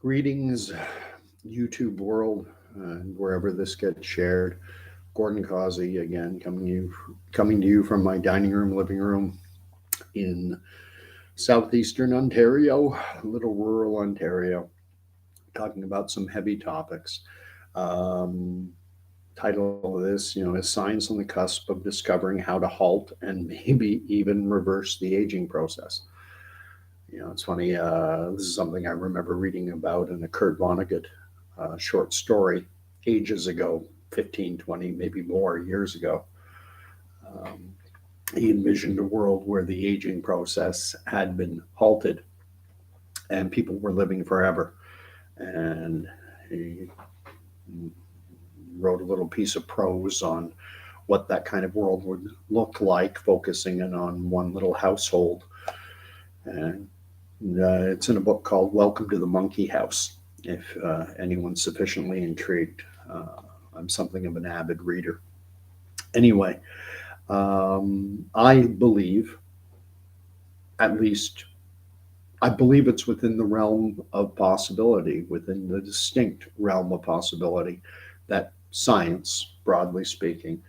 Greetings, YouTube world, and wherever this gets shared. Gordon Causey again, coming to you from my dining room, living room in southeastern Ontario, little rural Ontario, talking about some heavy topics. Um, Title of this, is Science on the Cusp of Discovering How to Halt and Maybe Even Reverse the Aging Process. It's funny. This is something I remember reading about in a Kurt Vonnegut short story ages ago, 15, 20, maybe more years ago. Um, he envisioned a world where the aging process had been halted and people were living forever. And he wrote a little piece of prose on what that kind of world would look like, focusing in on one little household. And it's in a book called Welcome to the Monkey House, if anyone's sufficiently intrigued. I'm something of an avid reader. Anyway, I believe, at least, I believe it's within the realm of possibility, within the distinct realm of possibility, that science, broadly speaking,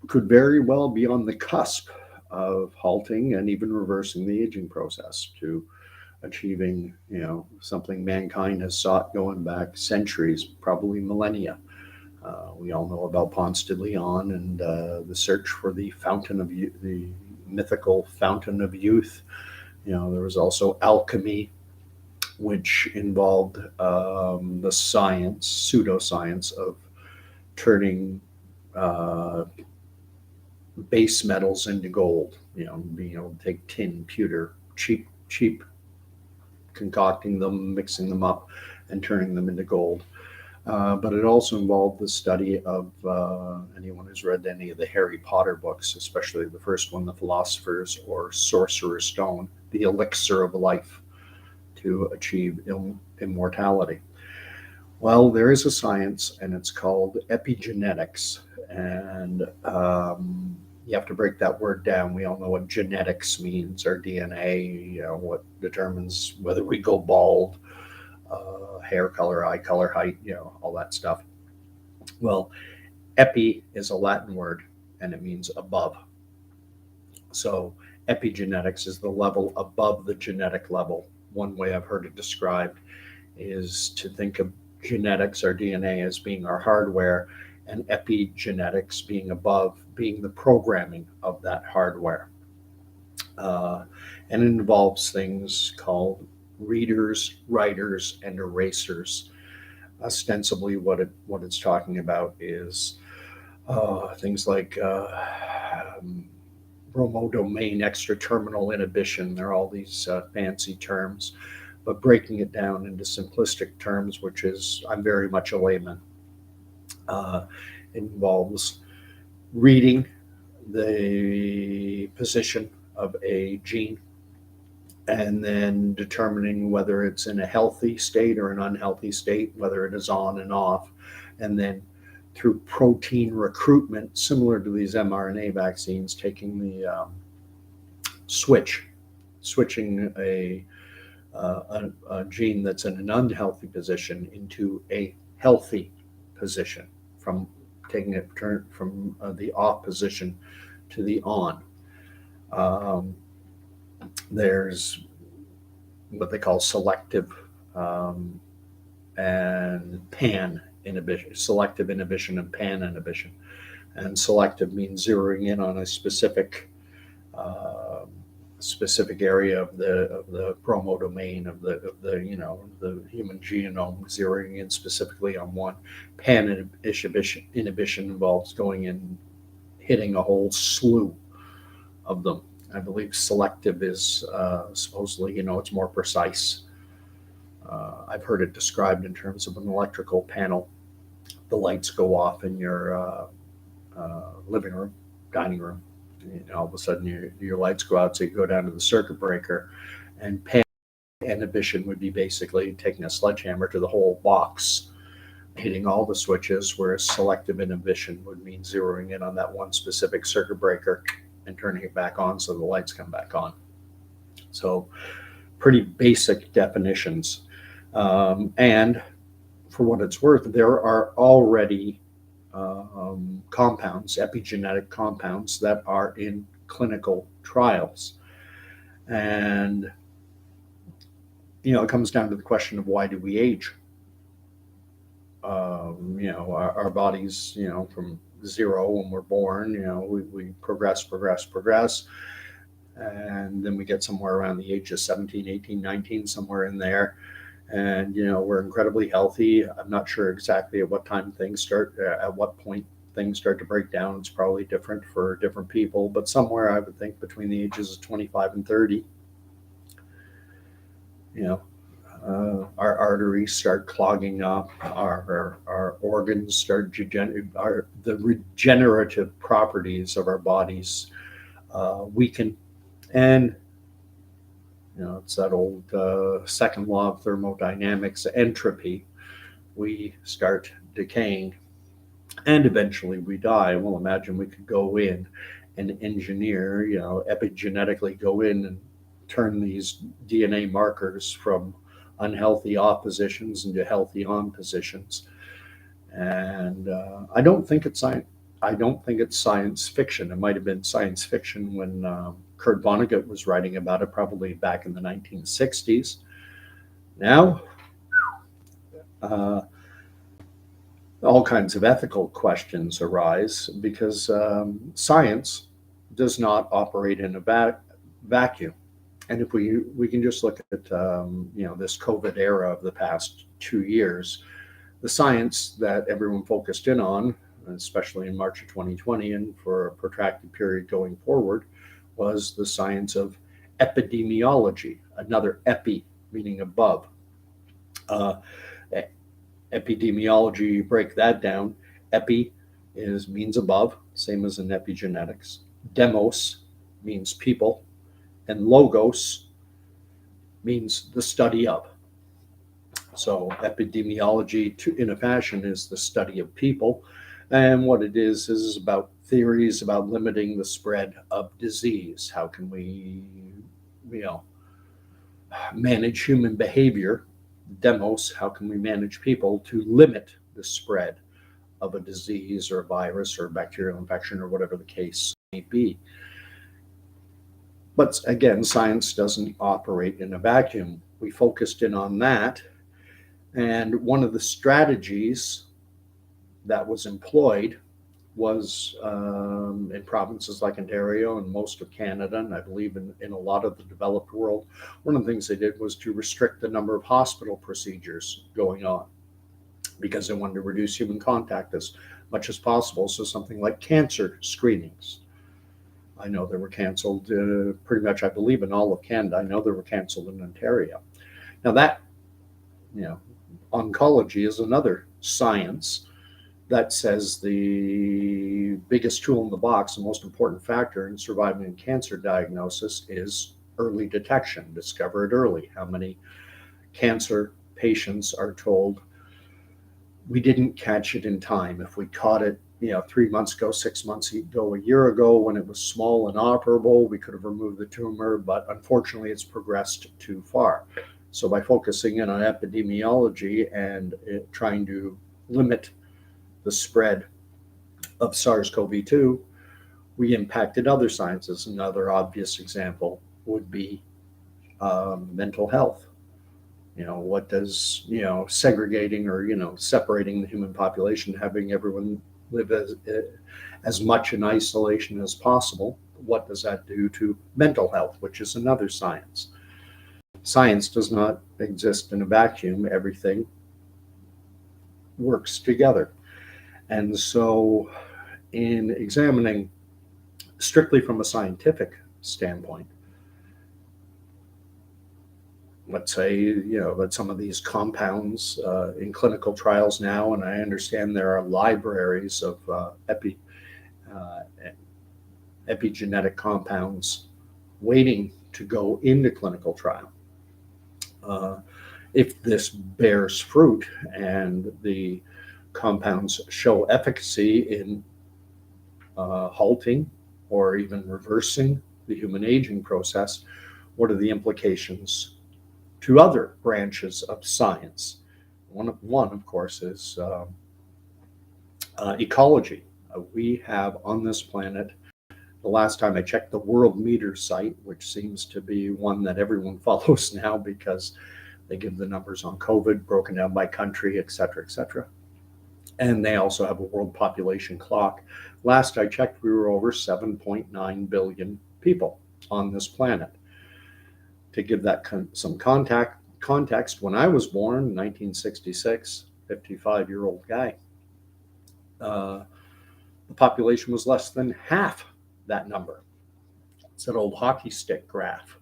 could very well be on the cusp of halting and even reversing the aging process to achieving, something mankind has sought going back centuries, probably millennia. We all know about Ponce de Leon and the search for the fountain of youth, the mythical fountain of youth. There was also alchemy, which involved the pseudoscience of turning uh, base metals into gold. Being able to take tin, pewter, cheap, concocting them, mixing them up, and turning them into gold. But it also involved the study of anyone who's read any of the Harry Potter books, especially the first one, The Philosopher's or Sorcerer's Stone, the elixir of life to achieve immortality. Well, there is a science, and it's called epigenetics. And you have to break that word down. We all know what genetics means, our DNA, what determines whether we go bald, hair color, eye color, height, all that stuff. Well, epi is a Latin word and it means above. So epigenetics is the level above the genetic level. One way I've heard it described is to think of genetics, our DNA, as being our hardware, and epigenetics being above, being the programming of that hardware. Uh, and it involves things called readers, writers, and erasers. Ostensibly, what it's talking about is things like um, bromodomain extraterminal inhibition. There are all these fancy terms, but breaking it down into simplistic terms, which is I'm very much a layman, uh, involves reading the position of a gene and then determining whether it's in a healthy state or an unhealthy state, whether it is on and off, and then through protein recruitment, similar to these mRNA vaccines, taking the switching a gene that's in an unhealthy position into a healthy position, from taking it turn from the off position to the on. Um, there's what they call selective um, and pan inhibition, selective inhibition and pan inhibition. And selective means zeroing in on a uh, specific area of the chromodomain of the human genome, zeroing in specifically on one. Pan inhibition involves going in, hitting a whole slew of them. I believe selective is supposedly, it's more precise. I've heard it described in terms of an electrical panel. The lights go off in your living room, dining room. All of a sudden, your lights go out, so you go down to the circuit breaker. And pan inhibition would be basically taking a sledgehammer to the whole box, hitting all the switches, whereas selective inhibition would mean zeroing in on that one specific circuit breaker and turning it back on so the lights come back on. So pretty basic definitions. And for what it's worth, there are already compounds, epigenetic compounds, that are in clinical trials. And, it comes down to the question of why do we age? Our bodies, from zero when we're born, we progress. And then we get somewhere around the age of 17, 18, 19, somewhere in there. And, we're incredibly healthy. I'm not sure exactly at what time things start, at what point things start to break down. It's probably different for different people, but somewhere I would think between the ages of 25 and 30, our arteries start clogging up, our organs start the regenerative properties of our bodies weaken. And it's that old second law of thermodynamics, entropy. We start decaying, and eventually we die. Well, imagine we could go in and engineer, epigenetically go in and turn these DNA markers from unhealthy off positions into healthy on positions. And I don't think it's science. I don't think it's science fiction. It might have been science fiction when Kurt Vonnegut was writing about it, probably back in the 1960s. Now, all kinds of ethical questions arise because science does not operate in a vacuum. And if we can just look at this COVID era of the past 2 years, the science that everyone focused in on, especially in March of 2020 and for a protracted period going forward, was the science of epidemiology. Another epi meaning above. Epidemiology, break that down. Epi means above, same as in epigenetics. Demos means people, and logos means the study of. So epidemiology, in a fashion, is the study of people. And what it is about theories about limiting the spread of disease. How can we, manage human behavior? Demos, how can we manage people to limit the spread of a disease or a virus or a bacterial infection or whatever the case may be? But again, science doesn't operate in a vacuum. We focused in on that. And one of the strategies that was employed was in provinces like Ontario and most of Canada, and I believe in a lot of the developed world, one of the things they did was to restrict the number of hospital procedures going on because they wanted to reduce human contact as much as possible. So something like cancer screenings, I know they were canceled pretty much, I believe, in all of Canada. I know they were canceled in Ontario. Now that, oncology is another science that says the biggest tool in the box, the most important factor in surviving a cancer diagnosis is early detection. Discover it early. How many cancer patients are told we didn't catch it in time? If we caught it, 3 months ago, 6 months ago, a year ago, when it was small and operable, we could have removed the tumor, but unfortunately it's progressed too far. So by focusing in on epidemiology and trying to limit the spread of SARS-CoV-2, we impacted other sciences. Another obvious example would be mental health. What does, segregating or, separating the human population, having everyone live as much in isolation as possible, what does that do to mental health, which is another science? Science does not exist in a vacuum. Everything works together. And so in examining strictly from a scientific standpoint, let's say, that some of these compounds in clinical trials now, and I understand there are libraries of epigenetic compounds waiting to go into clinical trial. If this bears fruit and the compounds show efficacy in halting or even reversing the human aging process, what are the implications to other branches of science. One of course, is ecology. We have on this planet, the last time I checked, the World Meter site, which seems to be one that everyone follows now because they give the numbers on COVID broken down by country, et cetera, et cetera. And they also have a world population clock. Last I checked, we were over 7.9 billion people on this planet. To give that some context, when I was born in 1966, 55-year-old guy, the population was less than half that number. It's that old hockey stick graph.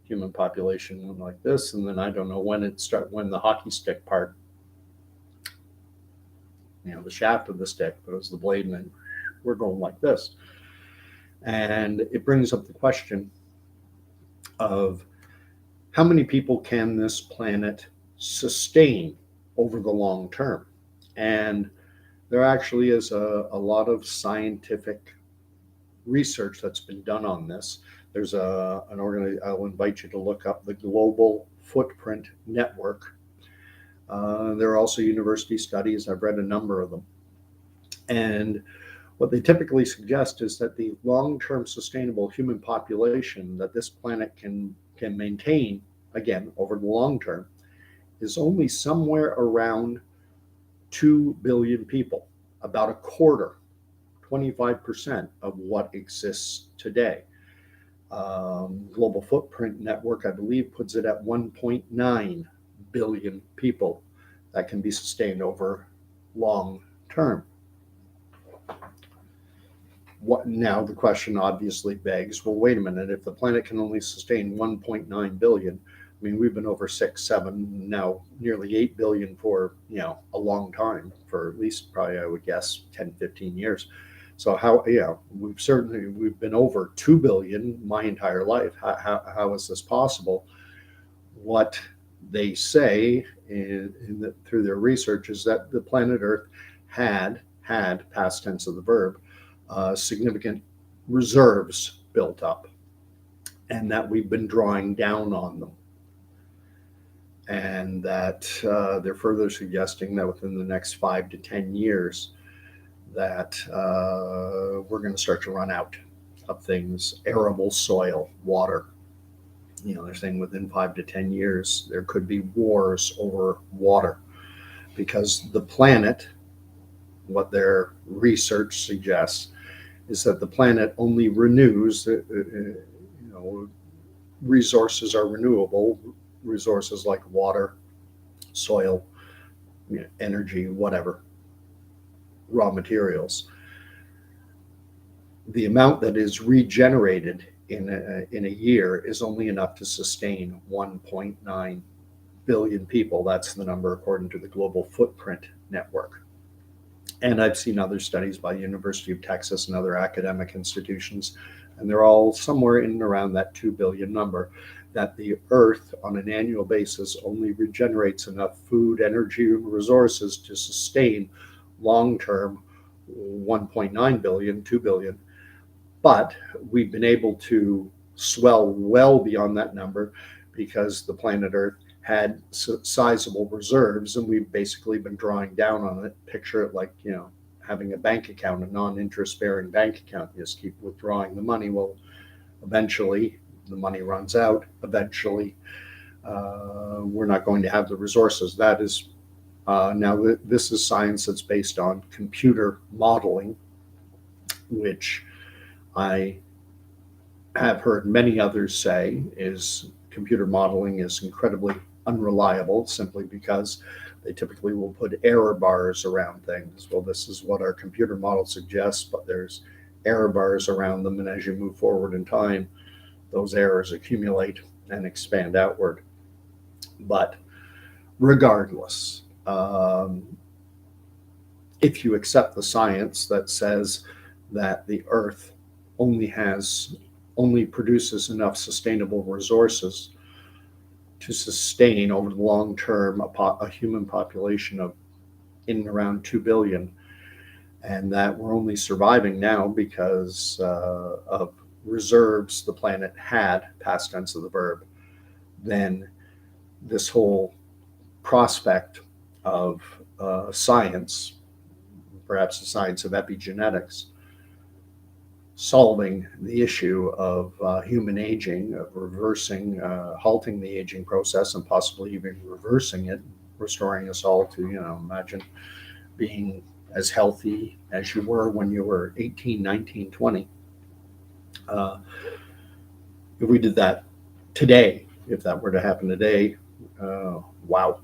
Human population went like this, and then I don't know when the hockey stick part, the shaft of the stick, but it was the blade, and then we're going like this. And it brings up the question of how many people can this planet sustain over the long term? And there actually is a lot of scientific research that's been done on this. There's an organization, I'll invite you to look up the Global Footprint Network. There are also university studies. I've read a number of them. And what they typically suggest is that the long-term sustainable human population that this planet can maintain, again, over the long term, is only somewhere around 2 billion people, about a quarter, 25% of what exists today. Global Footprint Network, I believe, puts it at 1.9 billion people that can be sustained over long term. Now the question obviously begs, well, wait a minute, if the planet can only sustain 1.9 billion, I mean, we've been over 6, 7, now nearly 8 billion for, a long time, for at least probably, I would guess, 10, 15 years. So we've been over 2 billion my entire life. How is this possible? What they say through their research is that the planet Earth had, past tense of the verb, significant reserves built up, and that we've been drawing down on them. And that they're further suggesting that within the next 5 to 10 years, that we're going to start to run out of things, arable soil, water. They're saying within 5 to 10 years, there could be wars over water, because the planet, what their research suggests, is that the planet only renews, resources are renewable, resources like water, soil, energy, whatever, raw materials. The amount that is regenerated in a year is only enough to sustain 1.9 billion people. That's the number according to the Global Footprint Network. And I've seen other studies by University of Texas and other academic institutions, and they're all somewhere in and around that 2 billion number, that the Earth on an annual basis only regenerates enough food, energy, and resources to sustain long-term 1.9 billion, 2 billion. But we've been able to swell well beyond that number because the planet Earth had sizable reserves, and we've basically been drawing down on it. Picture it like, having a bank account, a non-interest bearing bank account. You just keep withdrawing the money. Well, eventually the money runs out. Eventually, we're not going to have the resources. That is, now this is science that's based on computer modeling, which I have heard many others say is computer modeling is incredibly unreliable, simply because they typically will put error bars around things. Well, this is what our computer model suggests, but there's error bars around them, and as you move forward in time, those errors accumulate and expand outward. But regardless, if you accept the science that says that the Earth only produces enough sustainable resources to sustain over the long term a human population of in and around 2 billion, and that we're only surviving now because of reserves the planet had, past tense of the verb, then this whole prospect of science, perhaps the science of epigenetics, solving the issue of human aging, of reversing, halting the aging process, and possibly even reversing it, restoring us all to, imagine being as healthy as you were when you were 18, 19, 20. Uh, if we did that today, if that were to happen today, wow.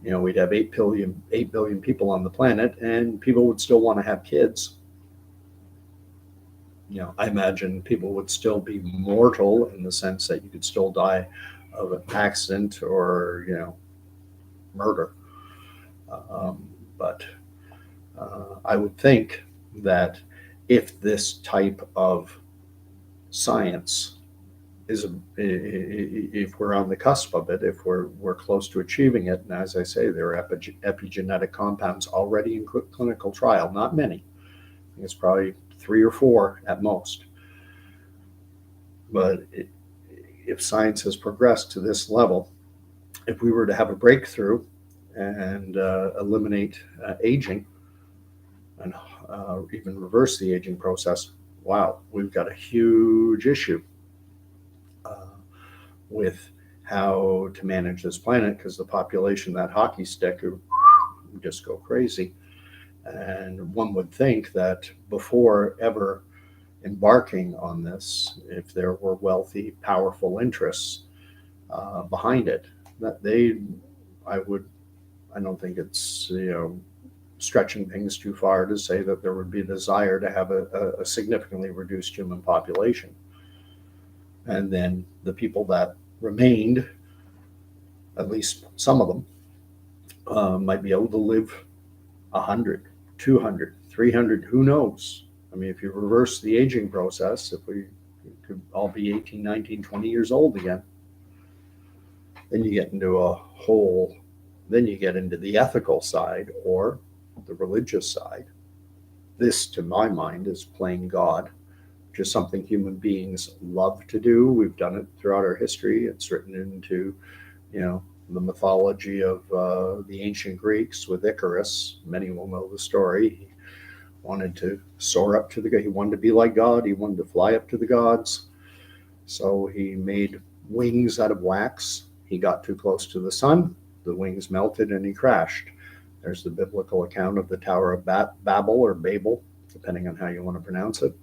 We'd have 8 billion people on the planet, and people would still want to have kids. I imagine people would still be mortal in the sense that you could still die of an accident or, murder. But I would think that if this type of science is, if we're on the cusp of it, if we're close to achieving it, and as I say, there are epigenetic compounds already in clinical trial, not many. I think it's probably 3 or 4 at most. But if science has progressed to this level, if we were to have a breakthrough and eliminate aging and even reverse the aging process, wow, we've got a huge issue with how to manage this planet, because the population, that hockey stick, just go crazy. And one would think that before ever embarking on this, if there were wealthy, powerful interests behind it, that I don't think it's, stretching things too far to say that there would be a desire to have a significantly reduced human population. And then the people that remained, at least some of them, might be able to live 100, 200, 300, who knows? I mean, if you reverse the aging process, if we could all be 18, 19, 20 years old again, then you get into then you get into the ethical side or the religious side. This, to my mind, is playing God, which is something human beings love to do. We've done it throughout our history. It's written into, the mythology of the ancient Greeks with Icarus. Many will know the story. He wanted to soar up to he wanted to be like God. He wanted to fly up to the gods. So he made wings out of wax. He got too close to the sun. The wings melted and he crashed. There's the biblical account of the Tower of Babel or Babel, depending on how you want to pronounce it,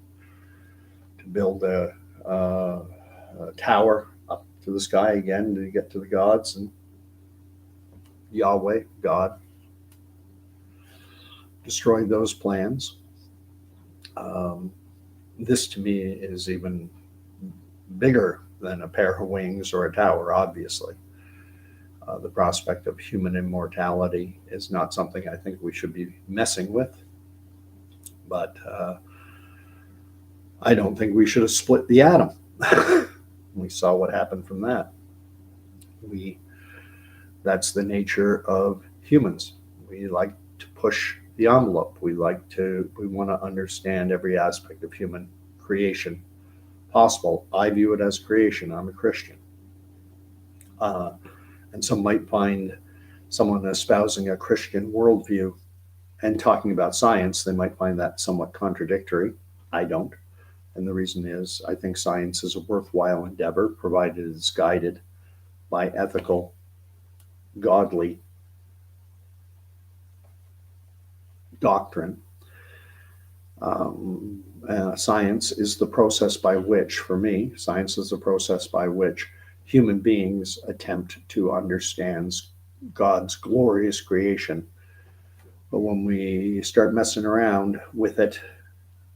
to build a tower up to the sky again to get to the gods. And Yahweh, God, destroyed those plans. This to me is even bigger than a pair of wings or a tower, obviously. The prospect of human immortality is not something I think we should be messing with. But I don't think we should have split the atom. We saw what happened from that. That's the nature of humans. We like to push the envelope. We want to understand every aspect of human creation possible. I view it as creation. I'm a Christian. And some might find someone espousing a Christian worldview and talking about science, they might find that somewhat contradictory. I don't. And the reason is I think science is a worthwhile endeavor, provided it's guided by ethical, godly doctrine. Science is the process by which, for me, science is the process by which human beings attempt to understand God's glorious creation. But when we start messing around with it,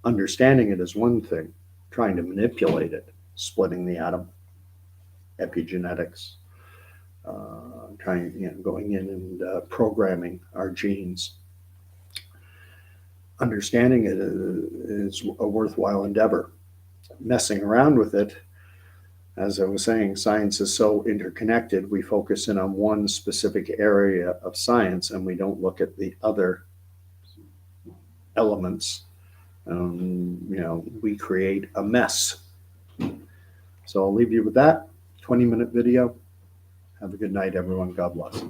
understanding it is one thing, trying to manipulate it, splitting the atom, epigenetics, going in and programming our genes. Understanding it is a worthwhile endeavor. Messing around with it, as I was saying, science is so interconnected. We focus in on one specific area of science and we don't look at the other elements. We create a mess. So I'll leave you with that 20-minute video. Have a good night, everyone. God bless.